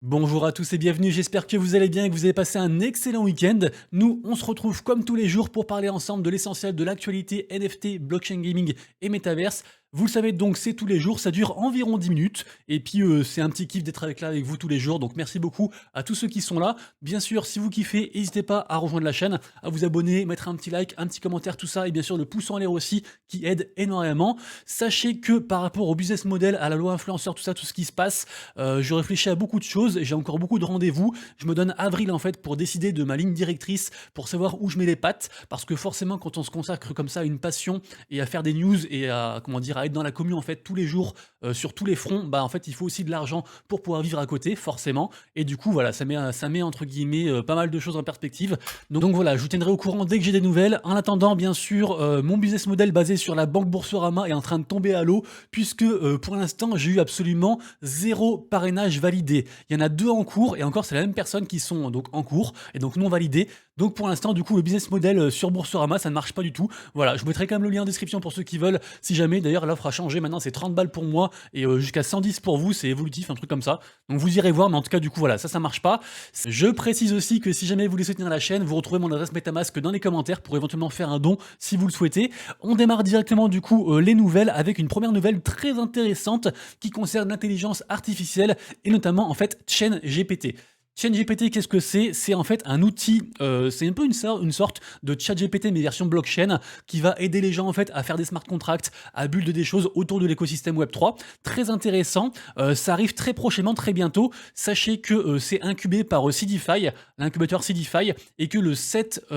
Bonjour à tous et bienvenue, j'espère que vous allez bien et que vous avez passé un excellent week-end. Nous, on se retrouve comme tous les jours pour parler ensemble de l'essentiel de l'actualité NFT, blockchain gaming et métaverse. Vous le savez donc, c'est tous les jours, ça dure environ 10 minutes. Et puis, c'est un petit kiff d'être là avec vous tous les jours. Donc, merci beaucoup à tous ceux qui sont là. Bien sûr, si vous kiffez, n'hésitez pas à rejoindre la chaîne, à vous abonner, mettre un petit like, un petit commentaire, tout ça. Et bien sûr, le pouce en l'air aussi, qui aide énormément. Sachez que par rapport au business model, à la loi influenceur, tout ça, tout ce qui se passe, je réfléchis à beaucoup de choses. J'ai encore beaucoup de rendez-vous. Je me donne avril en fait pour décider de ma ligne directrice, pour savoir où je mets les pattes. Parce que forcément, quand on se consacre comme ça à une passion et à faire des news et à, comment dire, à être dans la commu en fait tous les jours sur tous les fronts, bah en fait il faut aussi de l'argent pour pouvoir vivre à côté forcément. Et du coup voilà, ça met entre guillemets pas mal de choses en perspective. Donc voilà, je vous tiendrai au courant dès que j'ai des nouvelles. En attendant, bien sûr, mon business model basé sur la banque Boursorama est en train de tomber à l'eau puisque pour l'instant j'ai eu absolument zéro parrainage validé. Il y en a 2 en cours et encore c'est la même personne qui sont donc en cours et donc non validés. Donc pour l'instant, du coup, le business model sur Boursorama, ça ne marche pas du tout. Voilà, je mettrai quand même le lien en description pour ceux qui veulent. Si jamais, d'ailleurs, l'offre a changé. Maintenant, c'est 30 balles pour moi et jusqu'à 110 pour vous. C'est évolutif, un truc comme ça. Donc vous irez voir. Mais en tout cas, du coup, voilà, ça marche pas. Je précise aussi que si jamais vous voulez soutenir la chaîne, vous retrouvez mon adresse MetaMask dans les commentaires pour éventuellement faire un don si vous le souhaitez. On démarre directement, du coup, les nouvelles avec une première nouvelle très intéressante qui concerne l'intelligence artificielle et notamment, en fait, ChatGPT. ChatGPT, qu'est-ce que c'est? C'est en fait un outil, c'est un peu une sorte de ChatGPT mais version blockchain qui va aider les gens en fait à faire des smart contracts, à build des choses autour de l'écosystème Web3. Très intéressant, ça arrive très prochainement, très bientôt. Sachez que c'est incubé par Seedify, l'incubateur Seedify, et que le 7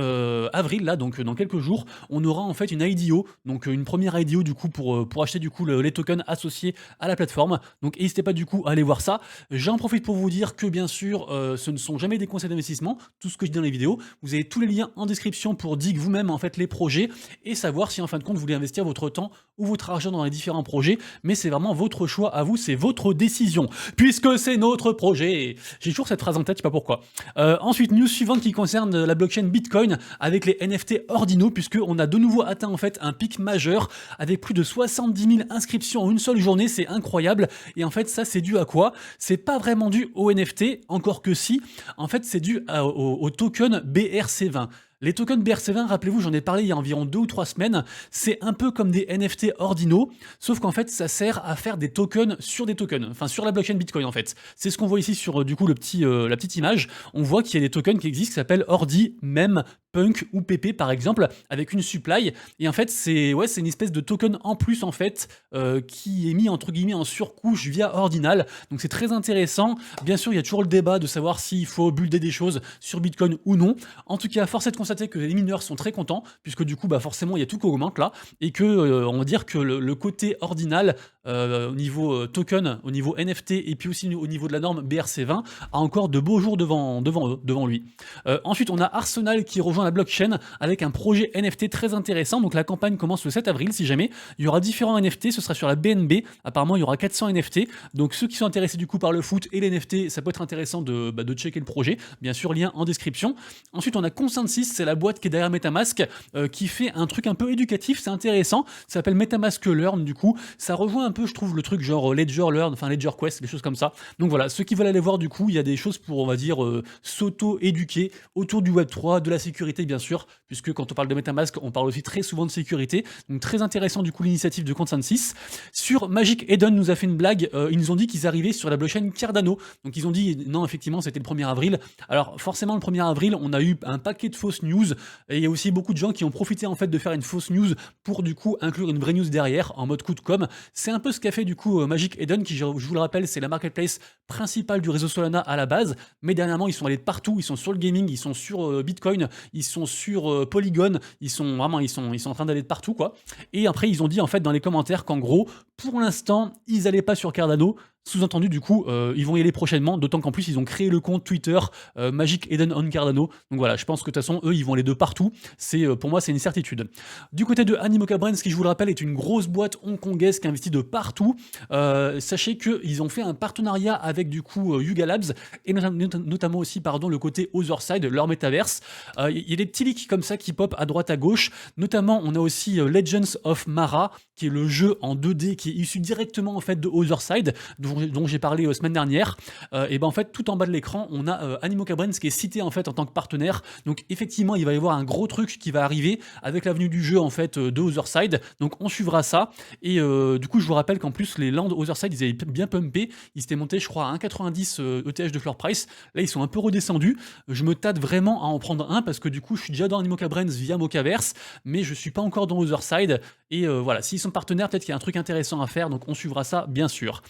avril, là, donc dans quelques jours, on aura en fait une IDO, donc une première IDO du coup pour acheter du coup les tokens associés à la plateforme. Donc n'hésitez pas du coup à aller voir ça. J'en profite pour vous dire que bien sûr, ce ne sont jamais des conseils d'investissement, tout ce que je dis dans les vidéos. Vous avez tous les liens en description pour dig vous-même en fait les projets et savoir si en fin de compte vous voulez investir votre temps ou votre argent dans les différents projets. Mais c'est vraiment votre choix à vous, c'est votre décision, puisque c'est notre projet. J'ai toujours cette phrase en tête, je sais pas pourquoi. Ensuite, news suivante qui concerne la blockchain Bitcoin avec les NFT Ordinaux, puisqu'on a de nouveau atteint en fait un pic majeur avec plus de 70 000 inscriptions en une seule journée, c'est incroyable. Et en fait, ça c'est dû à quoi? C'est pas vraiment dû au NFT, encore que si. En fait, c'est dû au token BRC20. Les tokens BRC20, rappelez-vous, j'en ai parlé il y a environ 2 ou 3 semaines, c'est un peu comme des NFT ordinaux, sauf qu'en fait, ça sert à faire des tokens sur des tokens, enfin sur la blockchain Bitcoin en fait. C'est ce qu'on voit ici sur du coup la petite image. On voit qu'il y a des tokens qui existent qui s'appellent Ordi, Mem, Punk ou PP par exemple, avec une supply. Et en fait, c'est une espèce de token en plus en fait, qui est mis entre guillemets en surcouche via Ordinal. Donc c'est très intéressant. Bien sûr, il y a toujours le débat de savoir s'il faut builder des choses sur Bitcoin ou non. En tout cas, force est de constater que les mineurs sont très contents, puisque du coup, bah forcément, il y a tout qui augmente là, et que on va dire que le côté ordinal au niveau token, au niveau NFT, et puis aussi au niveau de la norme BRC20, a encore de beaux jours devant lui. Ensuite, on a Arsenal qui rejoint la blockchain avec un projet NFT très intéressant. Donc la campagne commence le 7 avril, si jamais. Il y aura différents NFT, ce sera sur la BNB. Apparemment, il y aura 400 NFT. Donc ceux qui sont intéressés du coup par le foot et les NFT, ça peut être intéressant de checker le projet. Bien sûr, lien en description. Ensuite, on a Consensus, c'est la boîte qui est derrière MetaMask, qui fait un truc un peu éducatif, c'est intéressant. Ça s'appelle MetaMask Learn, du coup. Ça rejoint un peu, je trouve, le truc genre Ledger Learn, enfin Ledger Quest, des choses comme ça. Donc voilà, ceux qui veulent aller voir, du coup, il y a des choses pour, on va dire, s'auto-éduquer autour du Web3, de la sécurité, bien sûr, puisque quand on parle de MetaMask, on parle aussi très souvent de sécurité. Donc très intéressant, du coup, l'initiative de Consensus. Sur Magic Eden nous a fait une blague, ils nous ont dit qu'ils arrivaient sur la blockchain Cardano. Donc ils ont dit, non, effectivement, c'était le 1er avril. Alors forcément, le 1er avril, on a eu un paquet de fausses news, et il y a aussi beaucoup de gens qui ont profité en fait de faire une fausse news pour du coup inclure une vraie news derrière, en mode coup de com'. C'est un peu ce qu'a fait du coup Magic Eden, qui je vous le rappelle, c'est la marketplace principale du réseau Solana à la base, mais dernièrement ils sont allés de partout, ils sont sur le gaming, ils sont sur Bitcoin, ils sont sur Polygon, ils sont en train d'aller de partout quoi. Et après ils ont dit en fait dans les commentaires qu'en gros, pour l'instant, ils allaient pas sur Cardano. Sous-entendu, du coup, ils vont y aller prochainement, d'autant qu'en plus, ils ont créé le compte Twitter Magic Eden on Cardano. Donc voilà, je pense que de toute façon, eux, ils vont aller de partout. Pour moi, c'est une certitude. Du côté de Animoca Brands, qui, je vous le rappelle, est une grosse boîte hongkongaise qui investit de partout. Sachez qu'ils ont fait un partenariat avec, du coup, Yuga Labs, et notamment aussi, le côté Otherside, leur métaverse. Il y a des petits leaks comme ça qui pop à droite, à gauche. Notamment, on a aussi Legends of Mara, qui est le jeu en 2D qui est issu directement, en fait, de Otherside, dont dont j'ai parlé semaine dernière, et ben en fait tout en bas de l'écran on a Animoca Brands qui est cité en fait en tant que partenaire. Donc effectivement il va y avoir un gros truc qui va arriver avec l'avenue du jeu en fait de Otherside. Donc on suivra ça. Et du coup je vous rappelle qu'en plus les lands Otherside ils avaient bien pumpé, ils étaient montés je crois à 1,90 ETH de floor price. Là ils sont un peu redescendus. Je me tâte vraiment à en prendre un parce que du coup je suis déjà dans Animoca Brands via Mocaverse, mais je suis pas encore dans Otherside. Et voilà, s'ils sont partenaires, peut-être qu'il y a un truc intéressant à faire, donc on suivra ça bien sûr.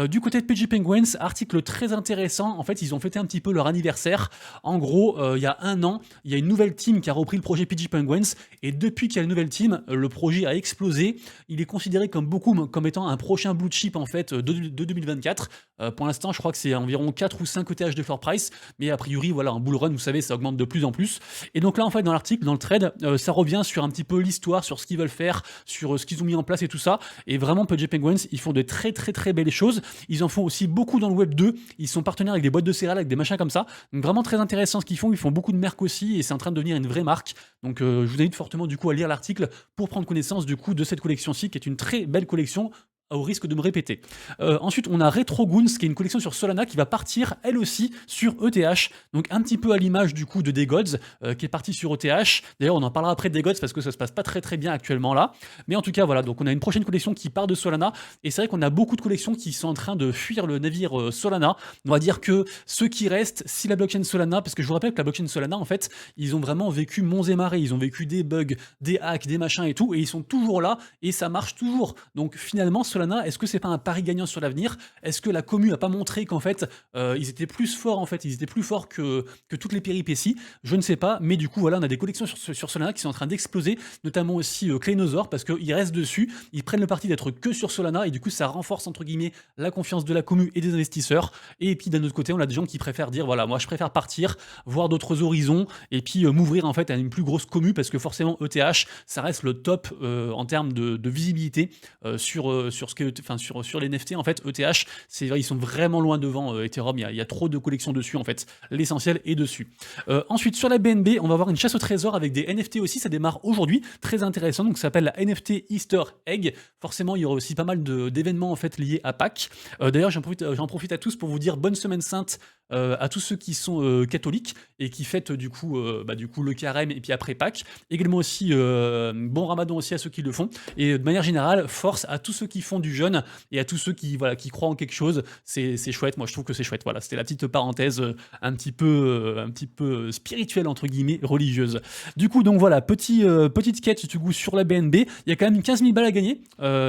Du côté de PG Penguins, article très intéressant. En fait, ils ont fêté un petit peu leur anniversaire. En gros, il y a un an, il y a une nouvelle team qui a repris le projet PG Penguins, et depuis qu'il y a une nouvelle team, le projet a explosé. Il est considéré comme comme étant un prochain blue chip en fait de 2024. Pour l'instant, je crois que c'est environ 4 ou 5 ETH de floor price, mais a priori, voilà, en bull run, vous savez, ça augmente de plus en plus. Et donc là, en fait, dans l'article, dans le trade, ça revient sur un petit peu l'histoire, sur ce qu'ils veulent faire, sur ce qu'ils ont mis en place et tout ça. Et vraiment, PG Penguins, ils font de très très très belles choses. Ils en font aussi beaucoup dans le Web 2. Ils sont partenaires avec des boîtes de céréales, avec des machins comme ça. Donc vraiment très intéressant ce qu'ils font. Ils font beaucoup de marques aussi et c'est en train de devenir une vraie marque. Donc je vous invite fortement du coup à lire l'article pour prendre connaissance du coup de cette collection-ci qui est une très belle collection au risque de me répéter. Ensuite, on a Retro Goons, qui est une collection sur Solana qui va partir, elle aussi, sur ETH. Donc un petit peu à l'image du coup de DayGods, qui est parti sur ETH. D'ailleurs, on en parlera après de DayGods parce que ça se passe pas très très bien actuellement là. Mais en tout cas, voilà, donc on a une prochaine collection qui part de Solana. Et c'est vrai qu'on a beaucoup de collections qui sont en train de fuir le navire Solana. On va dire que ceux qui restent, si la blockchain Solana, parce que je vous rappelle que la blockchain Solana, en fait, ils ont vraiment vécu monts et marées. Ils ont vécu des bugs, des hacks, des machins et tout. Et ils sont toujours là et ça marche toujours. Donc finalement, Solana, est-ce que c'est pas un pari gagnant sur l'avenir? Est-ce que la commu a pas montré qu'en fait ils étaient plus forts en fait, ils étaient plus forts que toutes les péripéties? Je ne sais pas, mais du coup voilà, on a des collections sur Solana qui sont en train d'exploser, notamment aussi Claynosaur parce qu'ils restent dessus, ils prennent le parti d'être que sur Solana et du coup ça renforce entre guillemets la confiance de la commu et des investisseurs. Et puis d'un autre côté, on a des gens qui préfèrent dire voilà, moi je préfère partir, voir d'autres horizons et puis m'ouvrir en fait à une plus grosse commu parce que forcément ETH ça reste le top en termes de visibilité sur ce que sur les NFT en fait. ETH c'est vrai, ils sont vraiment loin devant Ethereum, il y a trop de collections dessus en fait, l'essentiel est dessus. Ensuite sur la BNB on va avoir une chasse au trésor avec des NFT aussi, ça démarre aujourd'hui, très intéressant, donc ça s'appelle la NFT Easter Egg. Forcément il y aura aussi pas mal d'événements en fait liés à Pâques. D'ailleurs j'en profite à tous pour vous dire bonne semaine sainte à tous ceux qui sont catholiques et qui fêtent du coup le carême et puis après Pâques. Également aussi bon ramadan aussi à ceux qui le font. Et de manière générale, force à tous ceux qui font du jeûne et à tous ceux qui croient en quelque chose. C'est chouette, moi je trouve que c'est chouette. Voilà, c'était la petite parenthèse un petit peu spirituelle entre guillemets, religieuse. Du coup donc voilà, petite sketch du coup sur la BNB. Il y a quand même 15 000 balles à gagner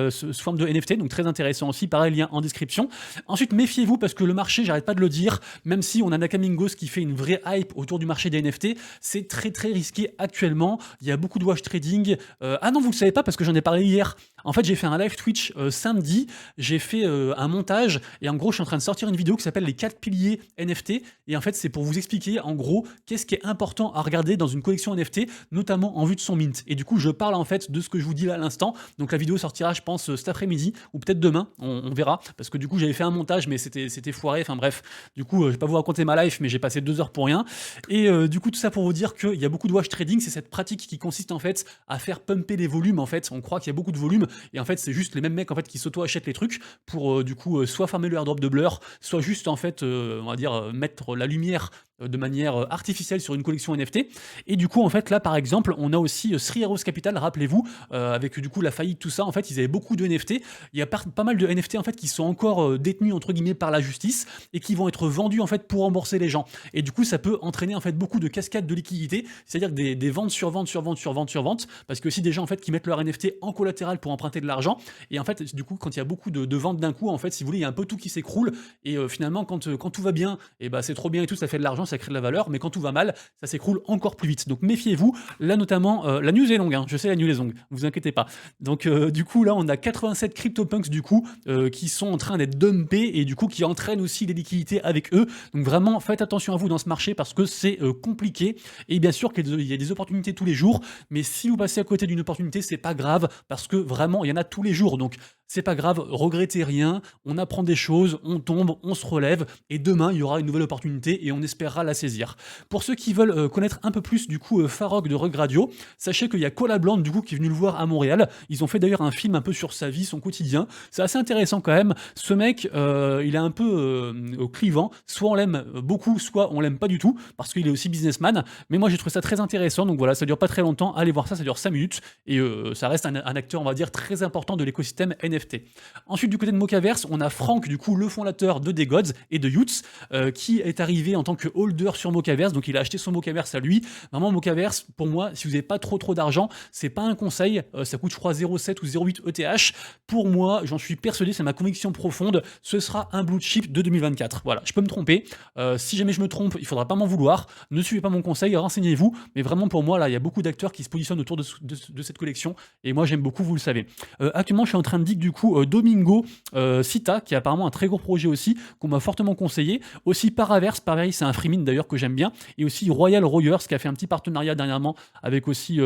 sous forme de NFT, donc très intéressant aussi. Pareil, lien en description. Ensuite, méfiez-vous parce que le marché, j'arrête pas de le dire, même si on a Nakamingos qui fait une vraie hype autour du marché des NFT, c'est très très risqué actuellement. Il y a beaucoup de wash trading. Ah non, vous le savez pas parce que j'en ai parlé hier. En fait, j'ai fait un live Twitch samedi, j'ai fait un montage et en gros, je suis en train de sortir une vidéo qui s'appelle les 4 piliers NFT et en fait, c'est pour vous expliquer en gros qu'est-ce qui est important à regarder dans une collection NFT, notamment en vue de son mint. Et du coup, je parle en fait de ce que je vous dis là à l'instant. Donc la vidéo sortira, je pense, cet après-midi ou peut-être demain, on verra parce que du coup, j'avais fait un montage mais c'était foiré. Enfin bref, du coup, je vais pas vous raconter ma life, mais j'ai passé 2 heures pour rien. Et du coup, tout ça pour vous dire qu'il y a beaucoup de wash trading, c'est cette pratique qui consiste en fait à faire pumper les volumes. En fait, on croit qu'il y a beaucoup de volume et en fait, c'est juste les mêmes mecs en fait qui s'auto-achètent les trucs pour du coup soit farmer le airdrop de Blur, soit juste en fait, on va dire mettre la lumière de manière artificielle sur une collection NFT. Et du coup, en fait, là, par exemple, on a aussi Three Arrows Capital, rappelez-vous, avec du coup la faillite, tout ça, en fait, ils avaient beaucoup de NFT. Il y a pas mal de NFT, en fait, qui sont encore détenus, entre guillemets, par la justice et qui vont être vendus, en fait, pour rembourser les gens. Et du coup, ça peut entraîner, en fait, beaucoup de cascades de liquidités, c'est-à-dire des ventes sur ventes, sur ventes, sur ventes, sur ventes, parce que aussi des gens, en fait, qui mettent leur NFT en collatéral pour emprunter de l'argent. Et en fait, du coup, quand il y a beaucoup de ventes d'un coup, en fait, si vous voulez, il y a un peu tout qui s'écroule. Et finalement, quand tout va bien, et bah, c'est trop bien et tout, ça fait de l'argent, ça crée de la valeur, mais quand tout va mal, ça s'écroule encore plus vite. Donc méfiez-vous. Là notamment, la news est longue, hein, je sais la news est longue, vous inquiétez pas. Donc du coup là on a 87 CryptoPunks du coup qui sont en train d'être dumpés et du coup qui entraînent aussi les liquidités avec eux. Donc vraiment faites attention à vous dans ce marché parce que c'est compliqué et bien sûr qu'il y a des opportunités tous les jours, mais si vous passez à côté d'une opportunité, c'est pas grave parce que vraiment il y en a tous les jours. Donc c'est pas grave, regrettez rien, on apprend des choses, on tombe, on se relève, et demain, il y aura une nouvelle opportunité et on espérera la saisir. Pour ceux qui veulent connaître un peu plus du coup Farok de Rug Radio, sachez qu'il y a Cola Blanc du coup qui est venu le voir à Montréal. Ils ont fait d'ailleurs un film un peu sur sa vie, son quotidien. C'est assez intéressant quand même. Ce mec, il est un peu clivant. Soit on l'aime beaucoup, soit on l'aime pas du tout, parce qu'il est aussi businessman. Mais moi j'ai trouvé ça très intéressant. Donc voilà, ça dure pas très longtemps. Allez voir ça, ça dure 5 minutes. Et ça reste un acteur, on va dire, très important de l'écosystème NFT. Ensuite, du côté de Mocaverse, on a Franck, du coup, le fondateur de Degods et de Youths, qui est arrivé en tant que holder sur Mocaverse. Donc il a acheté son Mocaverse à lui. Vraiment, Mocaverse, pour moi, si vous n'avez pas trop d'argent, c'est pas un conseil. Ça coûte, je crois, 0,7 ou 0,8 ETH. Pour moi, j'en suis persuadé, c'est ma conviction profonde, ce sera un blue chip de 2024. Voilà, je peux me tromper. Si jamais je me trompe, il faudra pas m'en vouloir. Ne suivez pas mon conseil, renseignez-vous. Mais vraiment, pour moi, là, il y a beaucoup d'acteurs qui se positionnent autour de cette collection. Et moi, j'aime beaucoup, vous le savez. Actuellement, je suis en train de dig du coup Domingo Sita, qui est apparemment un très gros projet aussi, qu'on m'a fortement conseillé. Aussi Paraverse, pareil, c'est un freemint d'ailleurs que j'aime bien. Et aussi Royal Warriors, qui a fait un petit partenariat dernièrement avec aussi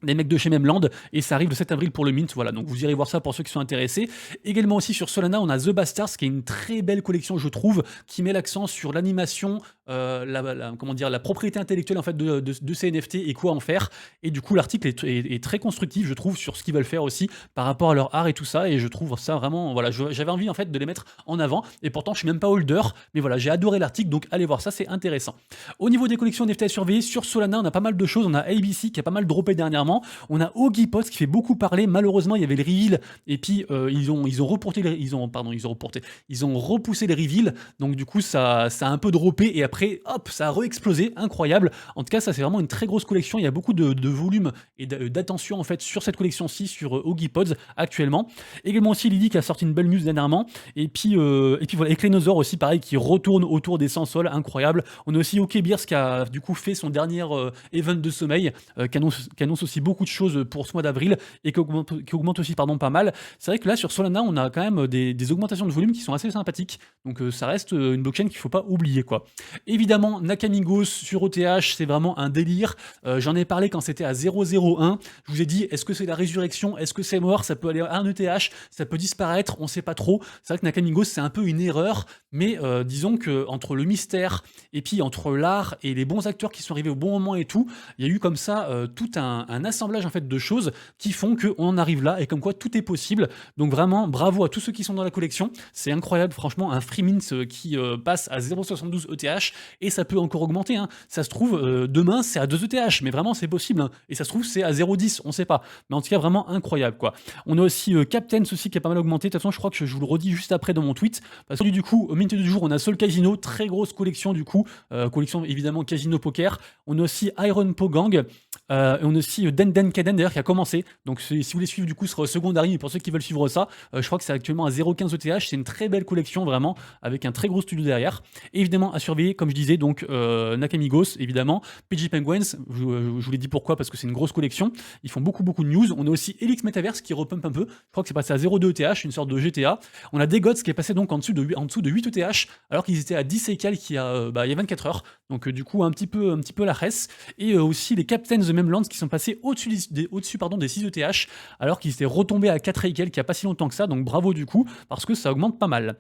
des mecs de chez Memland, et ça arrive le 7 avril pour le mint, voilà, donc vous irez voir ça pour ceux qui sont intéressés. Également aussi sur Solana, on a The Bastards, qui est une très belle collection, je trouve, qui met l'accent sur l'animation, comment dire, la propriété intellectuelle en fait de ces NFT et quoi en faire. Et du coup, l'article est très constructif, je trouve, sur ce qu'ils veulent faire aussi par rapport à leur art et tout ça, et je trouve ça vraiment, voilà, j'avais envie en fait de les mettre en avant, et pourtant je suis même pas holder, mais voilà, j'ai adoré l'article, donc allez voir ça, c'est intéressant. Au niveau des collections NFT à surveiller, sur Solana, on a pas mal de choses, on a ABC qui a pas mal droppé dernièrement. On a Oggy Pots qui fait beaucoup parler. Malheureusement, il y avait le reveal et puis ils ont repoussé les reveals. Donc du coup, ça a un peu droppé et après, hop, ça a re-explosé. Incroyable. En tout cas, ça c'est vraiment une très grosse collection. Il y a beaucoup de volume et d'attention en fait sur cette collection-ci, sur Oggy Pods actuellement. Également aussi Lily qui a sorti une belle news dernièrement. Et puis voilà, Eclenosaur aussi pareil qui retourne autour des 100 sols. Incroyable. On a aussi OK Beers qui a du coup fait son dernier event de sommeil qui annonce aussi beaucoup de choses pour ce mois d'avril et qui augmente aussi pas mal. C'est vrai que là sur Solana on a quand même des augmentations de volume qui sont assez sympathiques, donc ça reste une blockchain qu'il ne faut pas oublier quoi. Évidemment Nakamigos sur OTH c'est vraiment un délire, j'en ai parlé quand c'était à 0,01, je vous ai dit est-ce que c'est la résurrection, est-ce que c'est mort, ça peut aller à un ETH, ça peut disparaître, on sait pas trop. C'est vrai que Nakamigos c'est un peu une erreur, mais disons que entre le mystère et puis entre l'art et les bons acteurs qui sont arrivés au bon moment et tout, il y a eu comme ça tout un assemblage en fait de choses qui font qu'on en arrive là et comme quoi tout est possible. Donc vraiment bravo à tous ceux qui sont dans la collection, c'est incroyable franchement, un free mint qui passe à 0,72 ETH et ça peut encore augmenter, hein. Ça se trouve demain c'est à 2 ETH, mais vraiment c'est possible, hein. Et ça se trouve c'est à 0,10, on sait pas, mais en tout cas vraiment incroyable quoi. On a aussi Captains aussi qui a pas mal augmenté, de toute façon je crois que je vous le redis juste après dans mon tweet, parce que du coup au mint du jour on a Soul Casino, très grosse collection du coup, collection évidemment Casino Poker. On a aussi Iron Po Gang, et on a aussi Den Kaden d'ailleurs qui a commencé, donc si vous voulez suivre du coup ce sera au secondary, mais pour ceux qui veulent suivre ça, je crois que c'est actuellement à 0,15 ETH, c'est une très belle collection vraiment, avec un très gros studio derrière. Et évidemment à surveiller comme je disais, donc Nakamigos évidemment, PG Penguins, je vous l'ai dit pourquoi, parce que c'est une grosse collection, ils font beaucoup de news. On a aussi Helix Metaverse qui repump un peu, je crois que c'est passé à 0,2 ETH, une sorte de GTA. On a Degods qui est passé donc en dessous de 8 ETH, alors qu'ils étaient à 10 et quelques il y a 24 heures, donc du coup un petit peu la reste. Et aussi les Captains The Memlands qui sont passés au-dessus des 6 ETH, alors qu'ils étaient retombés à 4 et quelques il n'y a pas si longtemps que ça, donc bravo du coup, parce que ça augmente pas mal.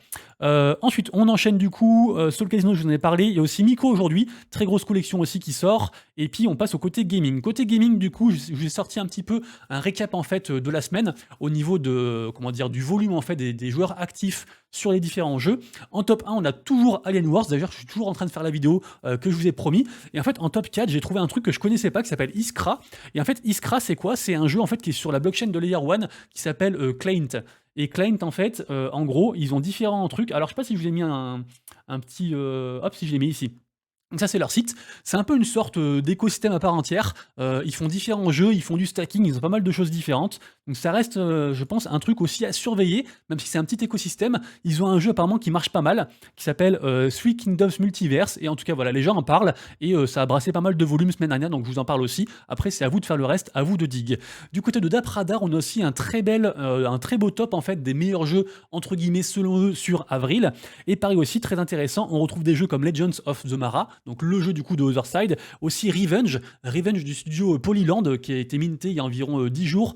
Ensuite, on enchaîne du coup, Soul Casino, je vous en ai parlé, il y a aussi Miko aujourd'hui, très grosse collection aussi qui sort, et puis on passe au côté gaming. Côté gaming, du coup, je vous ai sorti un petit peu un récap en fait de la semaine, au niveau de, comment dire, du volume en fait des joueurs actifs sur les différents jeux. En top 1, on a toujours Alien Wars, d'ailleurs je suis toujours en train de faire la vidéo que je vous ai promis, et en fait en top 4, j'ai trouvé un truc que je connaissais pas qui s'appelle Iskra, et en fait Iskra c'est quoi? C'est un jeu en fait qui est sur la blockchain de Layer 1 qui s'appelle Claint. Et Claint, en fait, en gros, ils ont différents trucs. Alors, je sais pas si je vous ai mis un petit... hop, si je l'ai mis ici. Donc ça c'est leur site, c'est un peu une sorte d'écosystème à part entière, ils font différents jeux, ils font du stacking, ils ont pas mal de choses différentes, donc ça reste je pense un truc aussi à surveiller, même si c'est un petit écosystème. Ils ont un jeu apparemment qui marche pas mal, qui s'appelle Three Kingdoms Multiverse, et en tout cas voilà, les gens en parlent, et ça a brassé pas mal de volume semaine dernière, donc je vous en parle aussi. Après c'est à vous de faire le reste, à vous de dig. Du côté de Dapradar, on a aussi un très beau top en fait des meilleurs jeux entre guillemets selon eux sur avril, et pareil aussi très intéressant, on retrouve des jeux comme Legends of the Mara, donc le jeu du coup de Otherside. Aussi Revenge du studio Polyland, qui a été minté il y a environ 10 jours,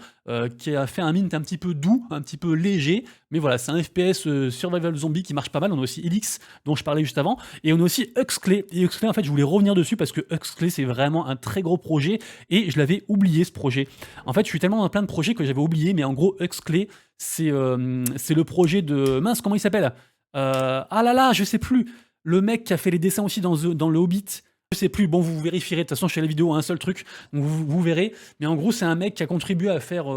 qui a fait un mint un petit peu doux, un petit peu léger, mais voilà, c'est un FPS survival zombie qui marche pas mal. On a aussi Elix, dont je parlais juste avant, et on a aussi Huxley. Et Huxley, en fait, je voulais revenir dessus parce que Huxley, c'est vraiment un très gros projet, et je l'avais oublié ce projet. En fait, je suis tellement dans plein de projets que j'avais oublié, mais en gros, Huxley, c'est le projet de... Mince, comment il s'appelle ah là là, je sais plus. Le mec qui a fait les dessins aussi dans le Hobbit. Je sais plus, bon vous vérifierez, de toute façon je fais la vidéo à un seul truc, donc vous verrez, mais en gros c'est un mec qui a contribué à faire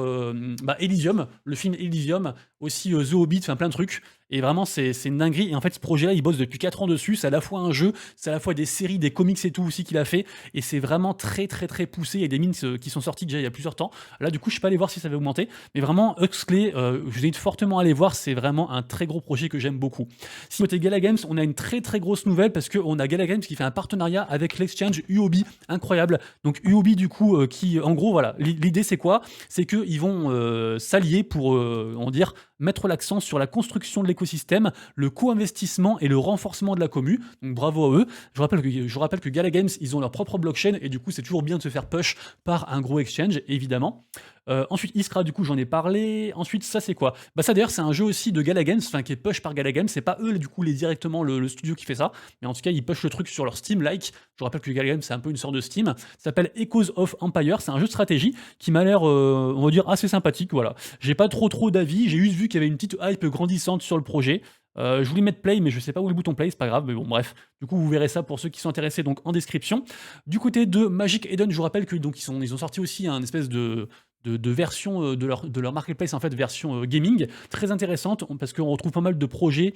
Elysium, le film Elysium, aussi The Hobbit, enfin plein de trucs, et vraiment c'est une dinguerie, et en fait ce projet là il bosse depuis 4 ans dessus, c'est à la fois un jeu, c'est à la fois des séries, des comics et tout aussi qu'il a fait, et c'est vraiment très très très poussé, il y a des mines qui sont sorties déjà il y a plusieurs temps, là du coup je suis pas allé voir si ça avait augmenté, mais vraiment Huxley, je vous invite fortement à aller voir, c'est vraiment un très gros projet que j'aime beaucoup. Si côté Gala Games, on a une très très grosse nouvelle, parce qu'on a Gala Games qui fait un partenariat avec l'exchange Huobi, incroyable. Donc Huobi du coup, qui en gros voilà, l'idée c'est quoi? C'est qu'ils vont s'allier pour, on va dire, mettre l'accent sur la construction de l'écosystème, le co-investissement et le renforcement de la commu. Donc bravo à eux. Je rappelle que Gala Games, ils ont leur propre blockchain, et du coup c'est toujours bien de se faire push par un gros exchange, évidemment. Ensuite Iskra, du coup j'en ai parlé. Ensuite ça c'est quoi? Bah ça d'ailleurs c'est un jeu aussi de Gala Games, enfin qui est push par Gala Games, c'est pas eux du coup directement le studio qui fait ça, mais en tout cas ils push le truc sur leur Steam like. Je rappelle que Gala Games c'est un peu une sorte de Steam, ça s'appelle Echoes of Empire, c'est un jeu de stratégie qui m'a l'air on va dire assez sympathique, voilà. J'ai pas trop d'avis, j'ai juste vu qu'il y avait une petite hype grandissante sur le projet. Je voulais mettre play, mais je sais pas où est le bouton play, c'est pas grave, mais bon, bref. Du coup, vous verrez ça pour ceux qui sont intéressés, donc en description. Du côté de Magic Eden, je vous rappelle que donc ils ont sorti aussi un espèce de version de leur marketplace, en fait, version gaming, très intéressante, parce qu'on retrouve pas mal de projets,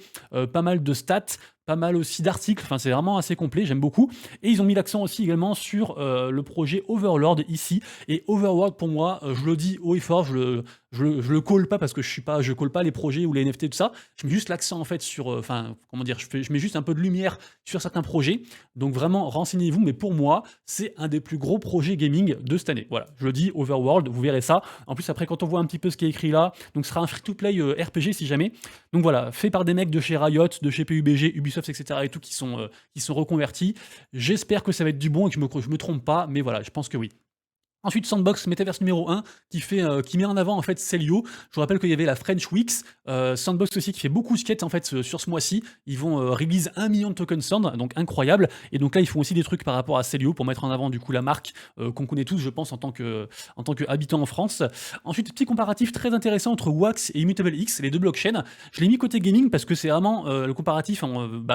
pas mal de stats, pas mal aussi d'articles, enfin c'est vraiment assez complet, j'aime beaucoup. Et ils ont mis l'accent aussi également sur le projet Overlord ici. Et Overlord pour moi, je le dis haut et fort, je le call pas parce que je call pas les projets ou les NFT tout ça. Je mets juste l'accent en fait sur, enfin comment dire, je mets juste un peu de lumière sur certains projets. Donc vraiment renseignez-vous, mais pour moi c'est un des plus gros projets gaming de cette année. Voilà, je le dis, Overworld, vous verrez ça. En plus après quand on voit un petit peu ce qui est écrit là, donc ce sera un free-to-play RPG si jamais. Donc voilà, fait par des mecs de chez Riot, de chez PUBG, Ubisoft, etc. et tout qui sont reconvertis. J'espère que ça va être du bon et que je me trompe pas, mais voilà, je pense que oui. Ensuite, Sandbox Metaverse numéro 1 qui met en avant en fait Celio. Je vous rappelle qu'il y avait la French Weeks. Sandbox aussi qui fait beaucoup de skate en fait sur ce mois-ci. Ils vont release 1 million de tokens Sand, donc incroyable. Et donc là, ils font aussi des trucs par rapport à Celio pour mettre en avant du coup la marque qu'on connaît tous, je pense, en tant que habitant en France. Ensuite, petit comparatif très intéressant entre Wax et Immutable X, les deux blockchains. Je l'ai mis côté gaming parce que c'est vraiment le comparatif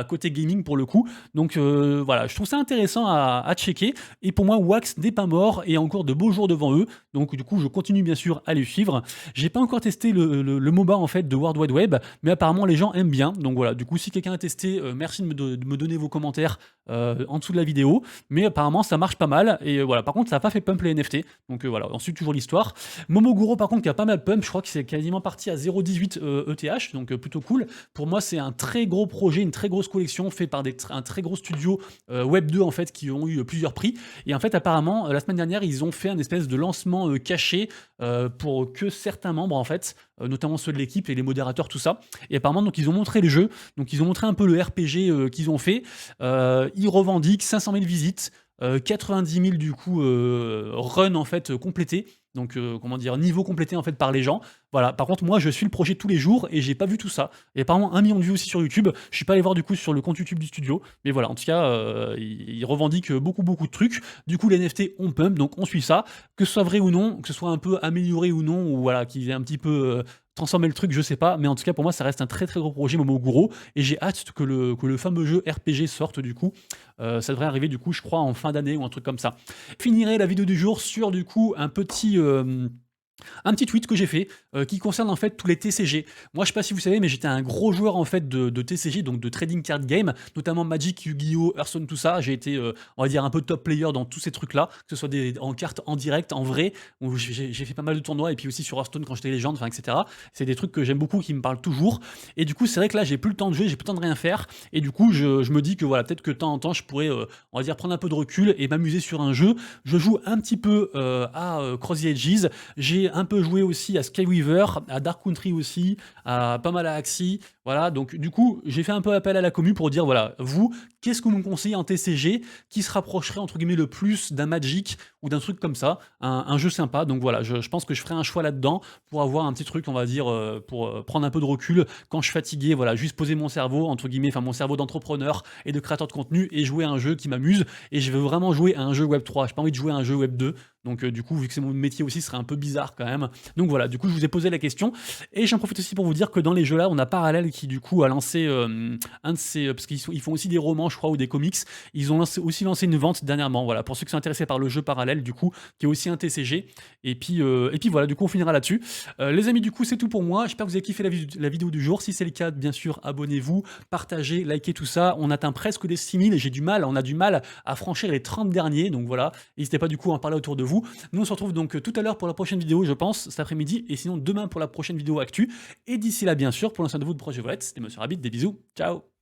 côté gaming pour le coup. Donc voilà, je trouve ça intéressant à checker. Et pour moi, Wax n'est pas mort et a encore de beaux jours devant eux, donc du coup je continue bien sûr à les suivre. J'ai pas encore testé le MOBA en fait de World Wide Web, mais apparemment les gens aiment bien, donc voilà, du coup si quelqu'un a testé, merci de me donner vos commentaires en dessous de la vidéo, mais apparemment ça marche pas mal, et voilà, par contre ça a pas fait pump les NFT, donc voilà, ensuite toujours l'histoire. Momoguro par contre qui a pas mal pump, je crois que c'est quasiment parti à 0,18 ETH, donc plutôt cool. Pour moi c'est un très gros projet, une très grosse collection fait par un très gros studio Web 2 en fait qui ont eu plusieurs prix, et en fait apparemment la semaine dernière ils ont fait un espèce de lancement caché pour que certains membres en fait, notamment ceux de l'équipe et les modérateurs, tout ça. Et apparemment donc ils ont montré les jeux, donc ils ont montré un peu le RPG qu'ils ont fait. Ils revendiquent 500 000 visites, 90 000 du coup run en fait complétés. Donc comment dire, niveau complété en fait par les gens. Voilà, par contre moi je suis le projet tous les jours et j'ai pas vu tout ça. Et apparemment 1 million de vues aussi sur YouTube. Je suis pas allé voir du coup sur le compte YouTube du studio. Mais voilà, en tout cas, ils revendiquent beaucoup de trucs. Du coup les NFT on pump, donc on suit ça. Que ce soit vrai ou non, que ce soit un peu amélioré ou non, ou voilà, qu'ils aient un petit peu transformé le truc, je sais pas. Mais en tout cas pour moi ça reste un très très gros projet Momoguro. Et j'ai hâte que le fameux jeu RPG sorte du coup. Ça devrait arriver du coup je crois en fin d'année ou un truc comme ça. Je finirai la vidéo du jour sur du coup un petit tweet que j'ai fait qui concerne en fait tous les TCG. Moi je sais pas si vous savez mais j'étais un gros joueur en fait de TCG, donc de trading card game, notamment Magic, Yu-Gi-Oh, Hearthstone, tout ça. J'ai été on va dire un peu top player dans tous ces trucs là, que ce soit en cartes en direct, en vrai, où j'ai fait pas mal de tournois, et puis aussi sur Hearthstone quand j'étais légende, enfin etc. C'est des trucs que j'aime beaucoup, qui me parlent toujours, et du coup c'est vrai que là j'ai plus le temps de jouer, j'ai plus le temps de rien faire, et du coup je me dis que voilà, peut-être que de temps en temps je pourrais on va dire prendre un peu de recul et m'amuser sur un jeu. Je joue un petit peu à Cross the Edges, j'ai j'ai un peu joué aussi à Skyweaver, à Dark Country aussi, à pas mal à Axie. Voilà, donc du coup, j'ai fait un peu appel à la commu pour dire, voilà, vous, qu'est-ce que vous me conseillez en TCG qui se rapprocherait entre guillemets le plus d'un Magic ou d'un truc comme ça, un jeu sympa. Donc voilà, je pense que je ferai un choix là-dedans pour avoir un petit truc, on va dire, pour prendre un peu de recul quand je suis fatigué, voilà, juste poser mon cerveau, entre guillemets, enfin mon cerveau d'entrepreneur et de créateur de contenu et jouer à un jeu qui m'amuse. Et je veux vraiment jouer à un jeu Web 3, j'ai pas envie de jouer à un jeu Web 2. Donc du coup, vu que c'est mon métier aussi, ce serait un peu bizarre quand même. Donc voilà, du coup, je vous ai posé la question. Et j'en profite aussi pour vous dire que dans les jeux là, on a Parallèle qui du coup a lancé un de ces... Parce qu'ils font aussi des romans, je crois, ou des comics. Ils ont aussi lancé une vente dernièrement. Voilà, pour ceux qui sont intéressés par le jeu Parallèle, du coup, qui est aussi un TCG. Et puis voilà, du coup, on finira là-dessus. Les amis, du coup, c'est tout pour moi. J'espère que vous avez kiffé la vidéo du jour. Si c'est le cas, bien sûr, abonnez-vous, partagez, likez tout ça. On atteint presque les 6000 et on a du mal à franchir les 30 derniers. Donc voilà, n'hésitez pas du coup à en parler autour de vous. Nous, on se retrouve donc tout à l'heure pour la prochaine vidéo, je pense, cet après-midi. Et sinon, demain pour la prochaine vidéo actu. Et d'ici là, bien sûr, pour l'instant de vous de Projet Volette, c'était Monsieur Rabbit. Des bisous. Ciao.